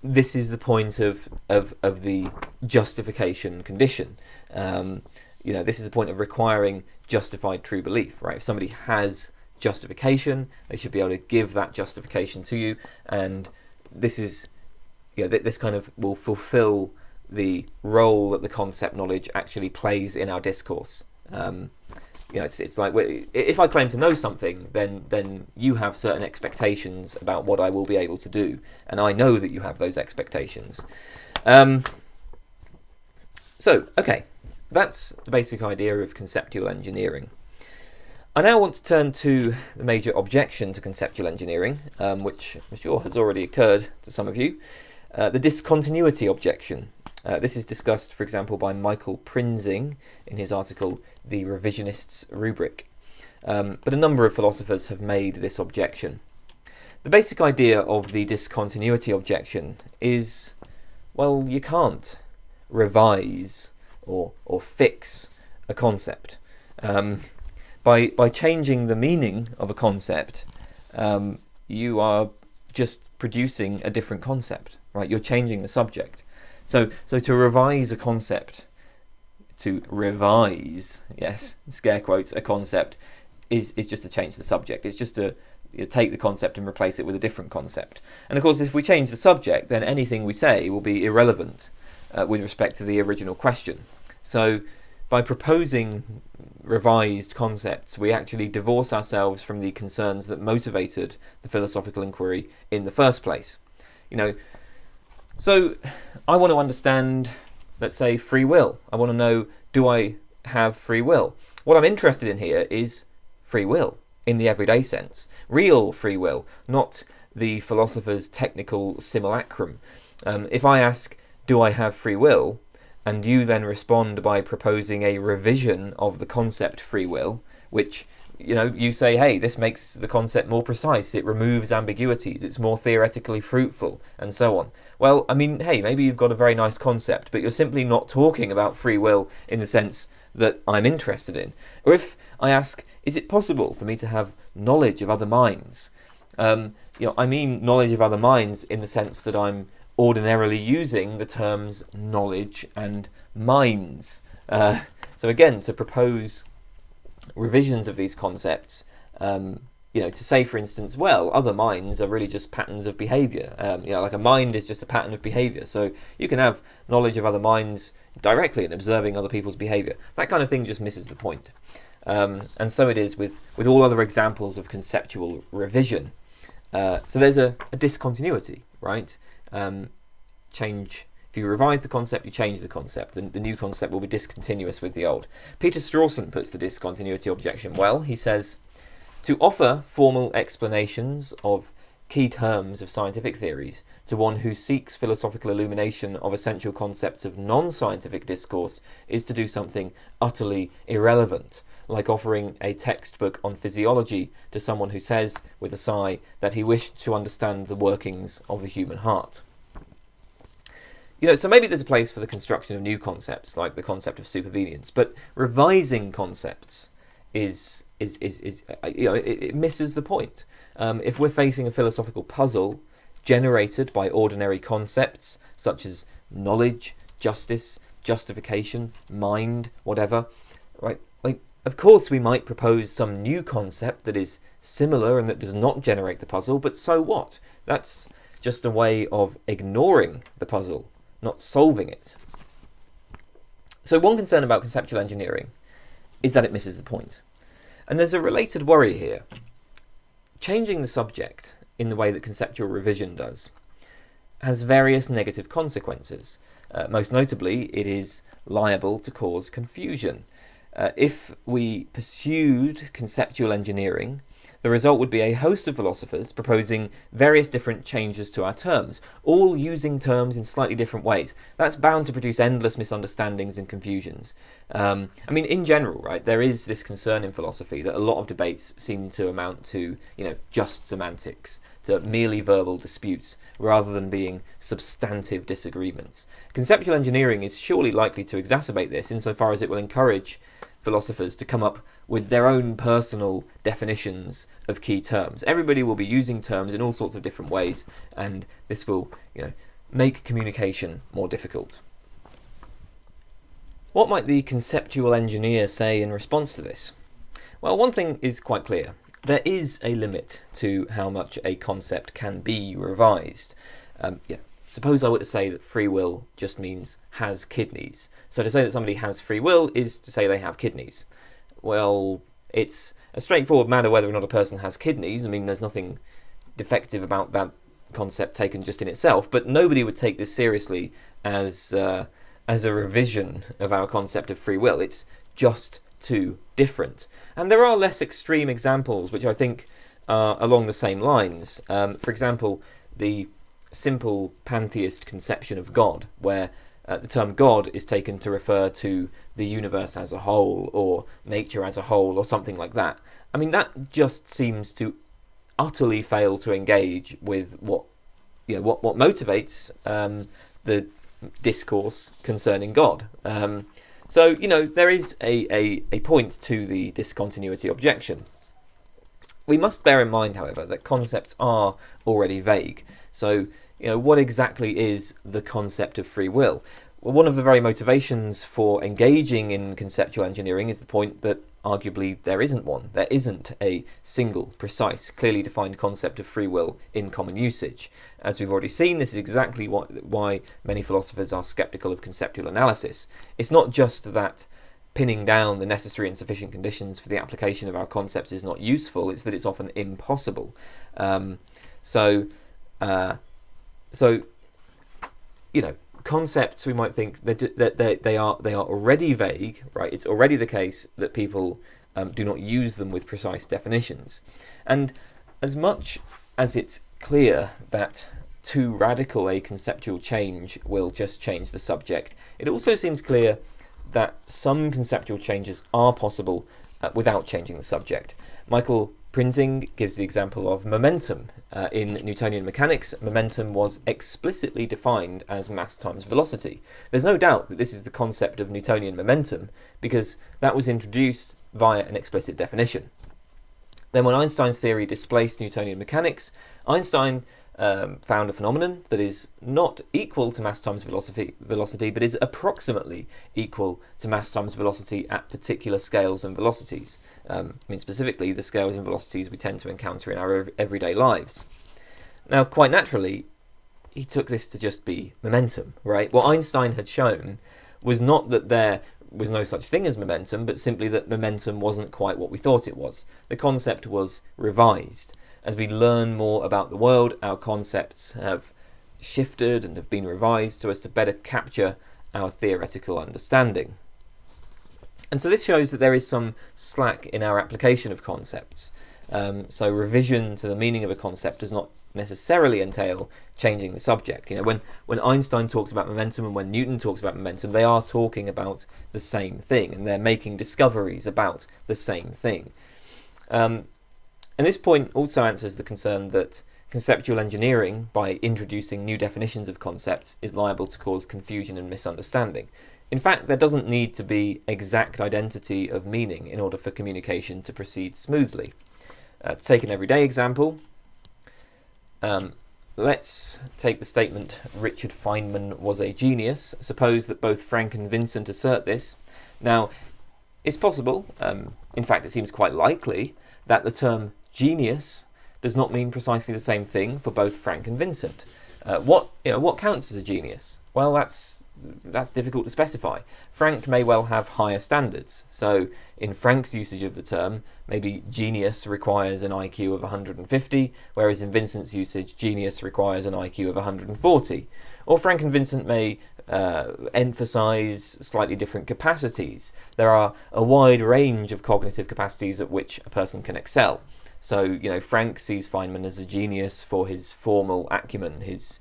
this is the point of the justification condition. This is the point of requiring justified true belief, right? If somebody has justification, they should be able to give that justification to you, and this is, this kind of will fulfill the role that the concept knowledge actually plays in our discourse. it's like if I claim to know something, then you have certain expectations about what I will be able to do, and I know that you have those expectations. So, okay, that's the basic idea of conceptual engineering. I now want to turn to the major objection to conceptual engineering, which I'm sure has already occurred to some of you, the discontinuity objection. This is discussed, for example, by Michael Prinzing in his article, The Revisionist's Rubric. But a number of philosophers have made this objection. The basic idea of the discontinuity objection is, well, you can't revise or fix a concept. By changing the meaning of a concept, you are just producing a different concept, right? You're changing the subject. So to revise a concept, to revise, yes, scare quotes, a concept is just to change the subject. It's just to take the concept and replace it with a different concept. And of course, if we change the subject, then anything we say will be irrelevant with respect to the original question. So by proposing revised concepts, we actually divorce ourselves from the concerns that motivated the philosophical inquiry in the first place. So I want to understand, let's say, free will. I want to know, do I have free will? What I'm interested in here is free will in the everyday sense. Real free will, not the philosopher's technical simulacrum. If I ask, do I have free will, and you then respond by proposing a revision of the concept free will, which, you say, hey, this makes the concept more precise, it removes ambiguities, it's more theoretically fruitful, and so on. Well, I mean, hey, maybe you've got a very nice concept, but you're simply not talking about free will in the sense that I'm interested in. Or if I ask, is it possible for me to have knowledge of other minds? I mean knowledge of other minds in the sense that I'm ordinarily using the terms knowledge and minds. So again, to propose revisions of these concepts, to say, for instance, well, other minds are really just patterns of behaviour. Like a mind is just a pattern of behaviour. So you can have knowledge of other minds directly in observing other people's behaviour. That kind of thing just misses the point. And so it is with all other examples of conceptual revision. So there's a discontinuity, right? If you revise the concept, you change the concept. The new concept will be discontinuous with the old. Peter Strawson puts the discontinuity objection well. He says, to offer formal explanations of key terms of scientific theories to one who seeks philosophical illumination of essential concepts of non-scientific discourse is to do something utterly irrelevant, like offering a textbook on physiology to someone who says, with a sigh, that he wished to understand the workings of the human heart. So maybe there's a place for the construction of new concepts, like the concept of supervenience, but revising concepts it misses the point. If we're facing a philosophical puzzle generated by ordinary concepts such as knowledge, justice, justification, mind, whatever, right? Of course we might propose some new concept that is similar and that does not generate the puzzle, but so what? That's just a way of ignoring the puzzle, not solving it. So one concern about conceptual engineering is that it misses the point. And there's a related worry here. Changing the subject in the way that conceptual revision does has various negative consequences. Most notably, it is liable to cause confusion. If we pursued conceptual engineering, the result would be a host of philosophers proposing various different changes to our terms, all using terms in slightly different ways. That's bound to produce endless misunderstandings and confusions. In general, right, there is this concern in philosophy that a lot of debates seem to amount to, just semantics, to merely verbal disputes, rather than being substantive disagreements. Conceptual engineering is surely likely to exacerbate this insofar as it will encourage philosophers to come up with their own personal definitions of key terms. Everybody will be using terms in all sorts of different ways, and this will, make communication more difficult. What might the conceptual engineer say in response to this? Well, one thing is quite clear. There is a limit to how much a concept can be revised. Suppose I were to say that free will just means has kidneys. So to say that somebody has free will is to say they have kidneys. well, it's a straightforward matter whether or not a person has kidneys. I mean, there's nothing defective about that concept taken just in itself, but nobody would take this seriously as a revision of our concept of free will. It's just too different. And there are less extreme examples which I think are along the same lines. For example, the simple pantheist conception of God, where the term God is taken to refer to the universe as a whole, or nature as a whole, or something like that. I mean, that just seems to utterly fail to engage with what motivates the discourse concerning God. So there is a point to the discontinuity objection. We must bear in mind, however, that concepts are already vague. So what exactly is the concept of free will? Well, one of the very motivations for engaging in conceptual engineering is the point that arguably there isn't one. There isn't a single, precise, clearly defined concept of free will in common usage. As we've already seen, this is exactly why many philosophers are sceptical of conceptual analysis. It's not just that pinning down the necessary and sufficient conditions for the application of our concepts is not useful, it's that it's often impossible. Concepts, we might think that they are already vague, right? It's already the case that people do not use them with precise definitions. And as much as it's clear that too radical a conceptual change will just change the subject, it also seems clear that some conceptual changes are possible without changing the subject. Michael Prinzing gives the example of momentum. In Newtonian mechanics, momentum was explicitly defined as mass times velocity. There's no doubt that this is the concept of Newtonian momentum, because that was introduced via an explicit definition. Then when Einstein's theory displaced Newtonian mechanics, Einstein found a phenomenon that is not equal to mass times velocity, but is approximately equal to mass times velocity at particular scales and velocities. Specifically, the scales and velocities we tend to encounter in our everyday lives. Now, quite naturally, he took this to just be momentum, right? What Einstein had shown was not that there was no such thing as momentum, but simply that momentum wasn't quite what we thought it was. The concept was revised. As we learn more about the world, our concepts have shifted and have been revised so as to better capture our theoretical understanding. And so this shows that there is some slack in our application of concepts. So revision to the meaning of a concept does not necessarily entail changing the subject. When Einstein talks about momentum and when Newton talks about momentum, they are talking about the same thing, and they're making discoveries about the same thing. And this point also answers the concern that conceptual engineering, by introducing new definitions of concepts, is liable to cause confusion and misunderstanding. In fact, there doesn't need to be exact identity of meaning in order for communication to proceed smoothly. To take an everyday example, let's take the statement, Richard Feynman was a genius. Suppose that both Frank and Vincent assert this. Now, it's possible, in fact it seems quite likely, that the term genius does not mean precisely the same thing for both Frank and Vincent. What counts as a genius? Well, that's difficult to specify. Frank may well have higher standards. So in Frank's usage of the term, maybe genius requires an IQ of 150, whereas in Vincent's usage, genius requires an IQ of 140. Or Frank and Vincent may emphasize slightly different capacities. There are a wide range of cognitive capacities at which a person can excel. So, Frank sees Feynman as a genius for his formal acumen, his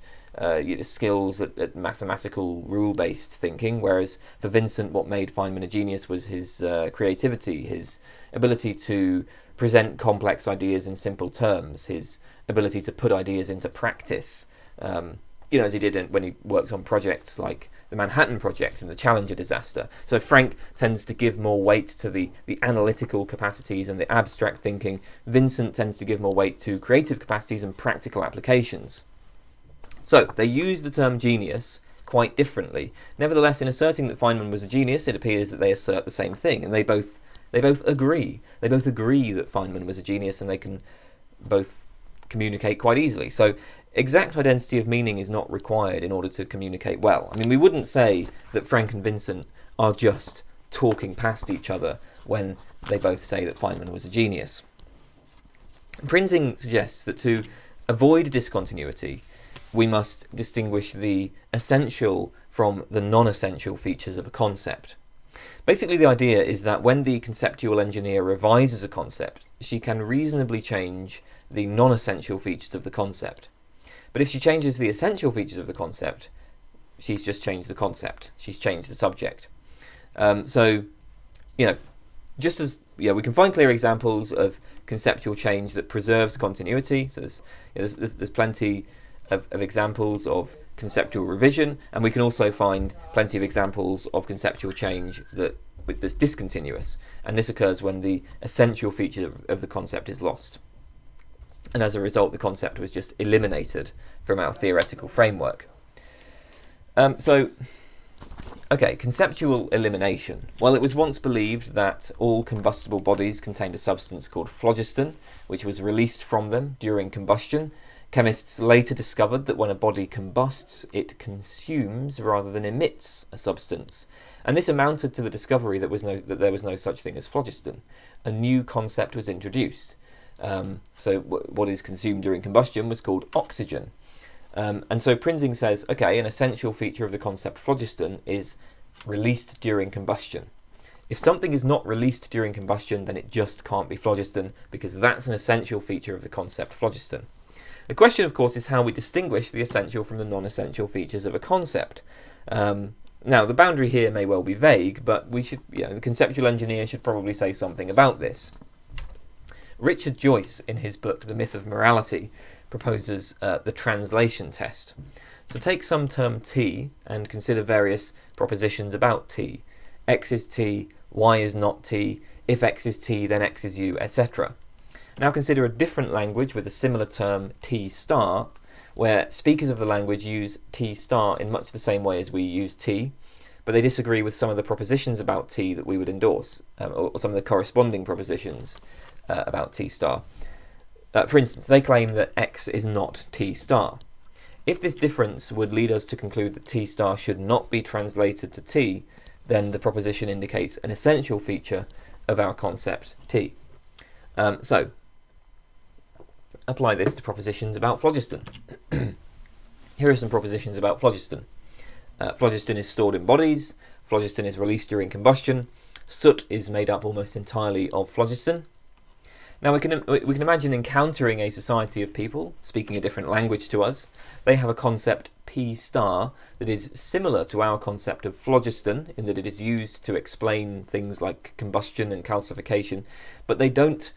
skills at mathematical rule-based thinking, whereas for Vincent, what made Feynman a genius was his creativity, his ability to present complex ideas in simple terms, his ability to put ideas into practice, as he did when he worked on projects like the Manhattan Project and the Challenger disaster. So Frank tends to give more weight to the analytical capacities and the abstract thinking. Vincent tends to give more weight to creative capacities and practical applications. So they use the term genius quite differently. Nevertheless, in asserting that Feynman was a genius, it appears that they assert the same thing, and they both agree. They both agree that Feynman was a genius, and they can both communicate quite easily. So exact identity of meaning is not required in order to communicate well. I mean, we wouldn't say that Frank and Vincent are just talking past each other when they both say that Feynman was a genius. Prinzing suggests that to avoid discontinuity, we must distinguish the essential from the non-essential features of a concept. Basically, the idea is that when the conceptual engineer revises a concept, she can reasonably change the non-essential features of the concept. But if she changes the essential features of the concept, she's just changed the concept. She's changed the subject. Just as we can find clear examples of conceptual change that preserves continuity. So there's plenty of examples of conceptual revision, and we can also find plenty of examples of conceptual change that's discontinuous, and this occurs when the essential feature of the concept is lost, and as a result the concept was just eliminated from our theoretical framework. Conceptual elimination. Well, it was once believed that all combustible bodies contained a substance called phlogiston, which was released from them during combustion. Chemists later discovered that when a body combusts, it consumes rather than emits a substance, and this amounted to the discovery that there was no such thing as phlogiston. A new concept was introduced. What is consumed during combustion was called oxygen. And so Prinzing says, an essential feature of the concept phlogiston is released during combustion. If something is not released during combustion, then it just can't be phlogiston, because that's an essential feature of the concept phlogiston. The question, of course, is how we distinguish the essential from the non-essential features of a concept. Now, the boundary here may well be vague, but the conceptual engineer should probably say something about this. Richard Joyce, in his book The Myth of Morality, proposes the translation test. So take some term t and consider various propositions about t. X is t, y is not t, if x is t, then x is u, etc. Now consider a different language with a similar term t star, where speakers of the language use t star in much the same way as we use t, but they disagree with some of the propositions about t that we would endorse, or some of the corresponding propositions about t star. For instance, they claim that x is not t star. If this difference would lead us to conclude that t star should not be translated to t, then the proposition indicates an essential feature of our concept t. Apply this to propositions about phlogiston. Here are some propositions about phlogiston. Phlogiston is stored in bodies. Phlogiston is released during combustion. Soot is made up almost entirely of phlogiston. Now we can imagine encountering a society of people speaking a different language to us. They have a concept P star that is similar to our concept of phlogiston in that it is used to explain things like combustion and calcification, but they don't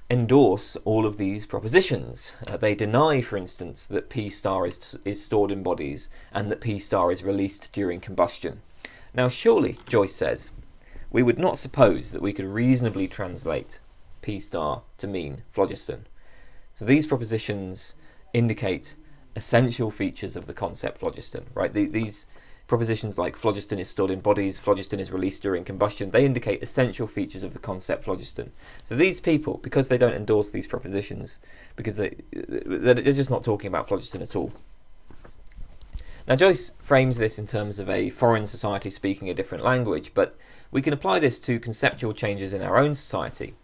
endorse all of these propositions. They deny, for instance, that P star is stored in bodies and that P star is released during combustion. Now surely, Joyce says, we would not suppose that we could reasonably translate P star to mean phlogiston. So these propositions indicate essential features of the concept phlogiston, right? These propositions like phlogiston is stored in bodies, phlogiston is released during combustion, they indicate essential features of the concept phlogiston. So these people, because they don't endorse these propositions, because they're just not talking about phlogiston at all. Now Joyce frames this in terms of a foreign society speaking a different language, but we can apply this to conceptual changes in our own society.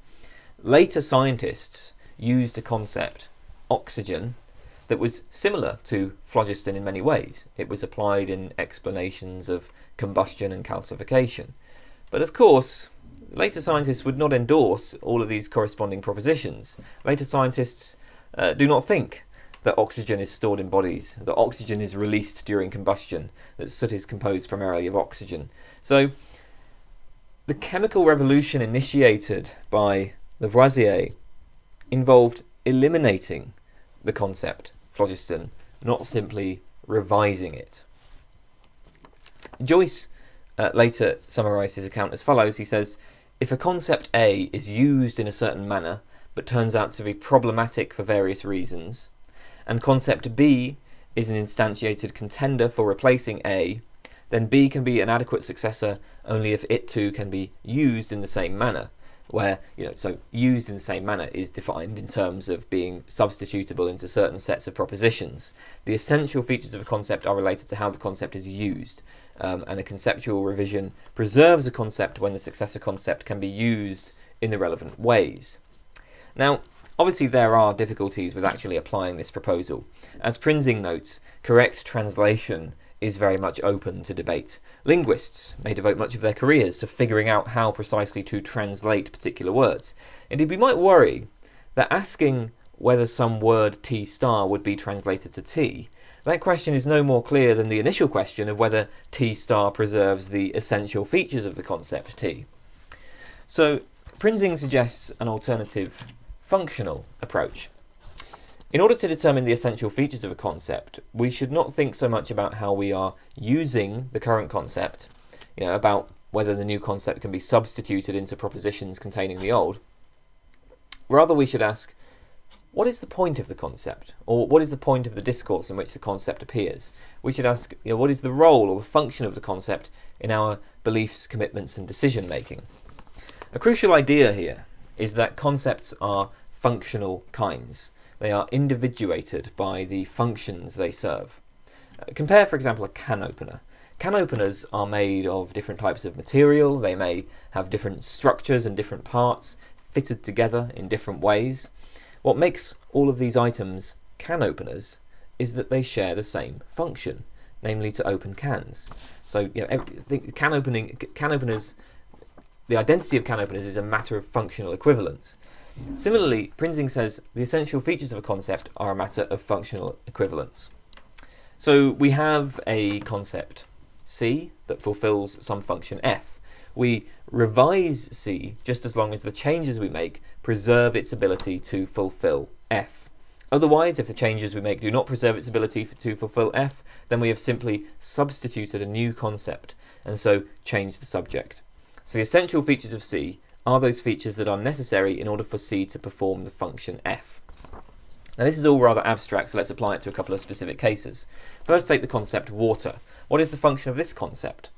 Later scientists used a concept, oxygen, that was similar to phlogiston in many ways. It was applied in explanations of combustion and calcification. But of course, later scientists would not endorse all of these corresponding propositions. Later scientists do not think that oxygen is stored in bodies, that oxygen is released during combustion, that soot is composed primarily of oxygen. So the chemical revolution initiated by Lavoisier involved eliminating the concept phlogiston, not simply revising it. Joyce later summarised his account as follows. He says, if a concept A is used in a certain manner but turns out to be problematic for various reasons, and concept B is an instantiated contender for replacing A, then B can be an adequate successor only if it too can be used in the same manner. where, so used in the same manner is defined in terms of being substitutable into certain sets of propositions. The essential features of a concept are related to how the concept is used, and a conceptual revision preserves a concept when the successor concept can be used in the relevant ways. Now, obviously there are difficulties with actually applying this proposal. As Prinzing notes, correct translation is very much open to debate. Linguists may devote much of their careers to figuring out how precisely to translate particular words. Indeed, we might worry that asking whether some word T star would be translated to T, that question is no more clear than the initial question of whether T star preserves the essential features of the concept T. So, Prinzing suggests an alternative functional approach. In order to determine the essential features of a concept, we should not think so much about how we are using the current concept, about whether the new concept can be substituted into propositions containing the old. Rather, we should ask, what is the point of the concept? Or what is the point of the discourse in which the concept appears? We should ask, what is the role or the function of the concept in our beliefs, commitments, and decision making? A crucial idea here is that concepts are functional kinds. They are individuated by the functions they serve. Compare, for example, a can opener. Can openers are made of different types of material. They may have different structures and different parts fitted together in different ways. What makes all of these items can openers is that they share the same function, namely to open cans. So, can openers, the identity of can openers is a matter of functional equivalence. Similarly, Prinzing says the essential features of a concept are a matter of functional equivalence. So we have a concept C that fulfills some function F. We revise C just as long as the changes we make preserve its ability to fulfill F. Otherwise, if the changes we make do not preserve its ability to fulfill F, then we have simply substituted a new concept and so changed the subject. So the essential features of C are those features that are necessary in order for C to perform the function F. Now this is all rather abstract, so let's apply it to a couple of specific cases. First, take the concept water. What is the function of this concept?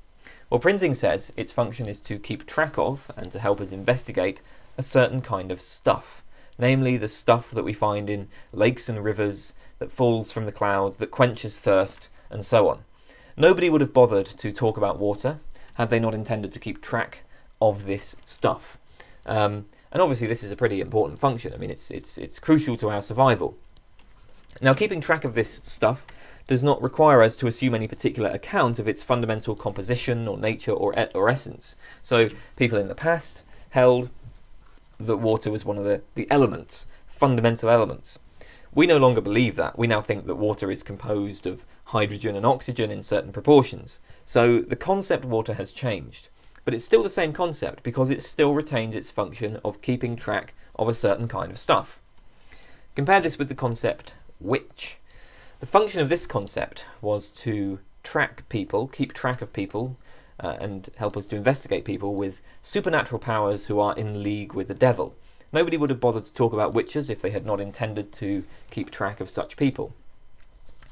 Well, Prinzing says its function is to keep track of, and to help us investigate, a certain kind of stuff, namely the stuff that we find in lakes and rivers, that falls from the clouds, that quenches thirst, and so on. Nobody would have bothered to talk about water had they not intended to keep track of this stuff. And obviously this is a pretty important function. I mean, it's crucial to our survival. Now, keeping track of this stuff does not require us to assume any particular account of its fundamental composition or nature or essence. So people in the past held that water was one of the elements, fundamental elements. We no longer believe that. We now think that water is composed of hydrogen and oxygen in certain proportions. So the concept water has changed. But it's still the same concept because it still retains its function of keeping track of a certain kind of stuff. Compare this with the concept witch. The function of this concept was to track people, keep track of people, and help us to investigate people with supernatural powers who are in league with the devil. Nobody would have bothered to talk about witches if they had not intended to keep track of such people.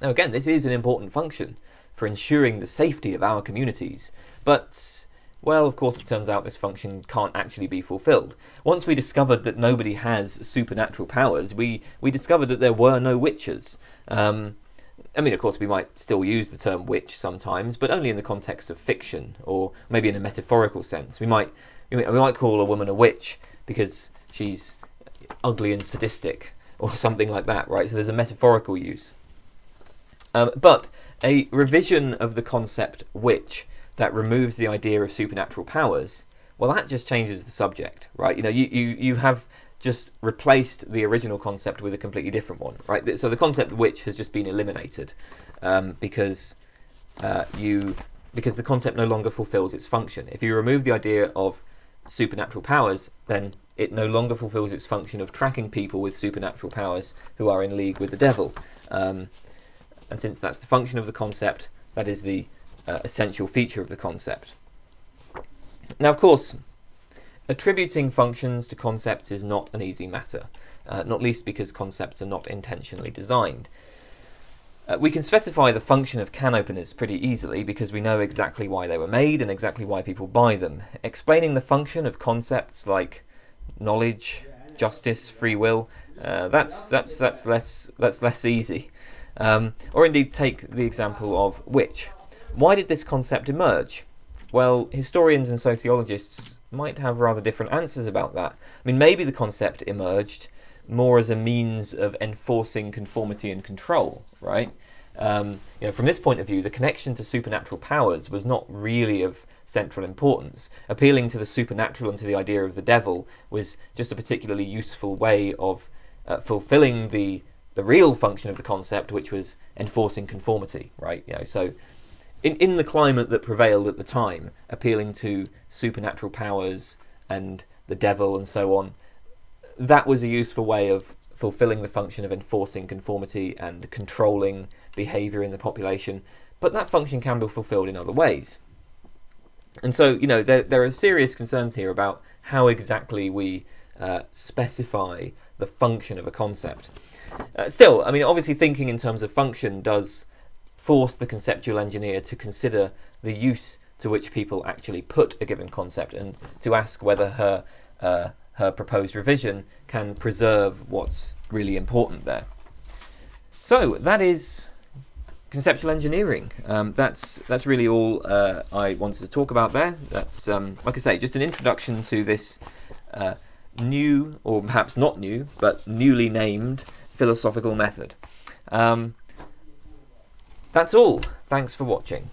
Now again, this is an important function for ensuring the safety of our communities, but well, of course, it turns out this function can't actually be fulfilled. Once we discovered that nobody has supernatural powers, we discovered that there were no witches. I mean, of course, we might still use the term witch sometimes, but only in the context of fiction, or maybe in a metaphorical sense. We might call a woman a witch because she's ugly and sadistic, or something like that, right? So there's a metaphorical use. But a revision of the concept witch that removes the idea of supernatural powers, well, that just changes the subject, right? You have just replaced the original concept with a completely different one, right? So the concept witch has just been eliminated because the concept no longer fulfills its function. If you remove the idea of supernatural powers, then it no longer fulfills its function of tracking people with supernatural powers who are in league with the devil. And since that's the function of the concept, that is the essential feature of the concept. Now, of course, attributing functions to concepts is not an easy matter, not least because concepts are not intentionally designed. We can specify the function of can openers pretty easily because we know exactly why they were made and exactly why people buy them. Explaining the function of concepts like knowledge, justice, free will. That's less easy. Or indeed, take the example of which. Why did this concept emerge? Well, historians and sociologists might have rather different answers about that. I mean, maybe the concept emerged more as a means of enforcing conformity and control, right? From this point of view, the connection to supernatural powers was not really of central importance. Appealing to the supernatural and to the idea of the devil was just a particularly useful way of fulfilling the real function of the concept, which was enforcing conformity, right? So in the climate that prevailed at the time, appealing to supernatural powers and the devil and so on, that was a useful way of fulfilling the function of enforcing conformity and controlling behaviour in the population. But that function can be fulfilled in other ways. And so, there are serious concerns here about how exactly we specify the function of a concept. Still, I mean, obviously thinking in terms of function does force the conceptual engineer to consider the use to which people actually put a given concept and to ask whether her proposed revision can preserve what's really important there. So that is conceptual engineering. That's really all I wanted to talk about there. That's, like I say, just an introduction to this new, or perhaps not new, but newly named philosophical method. That's all. Thanks for watching.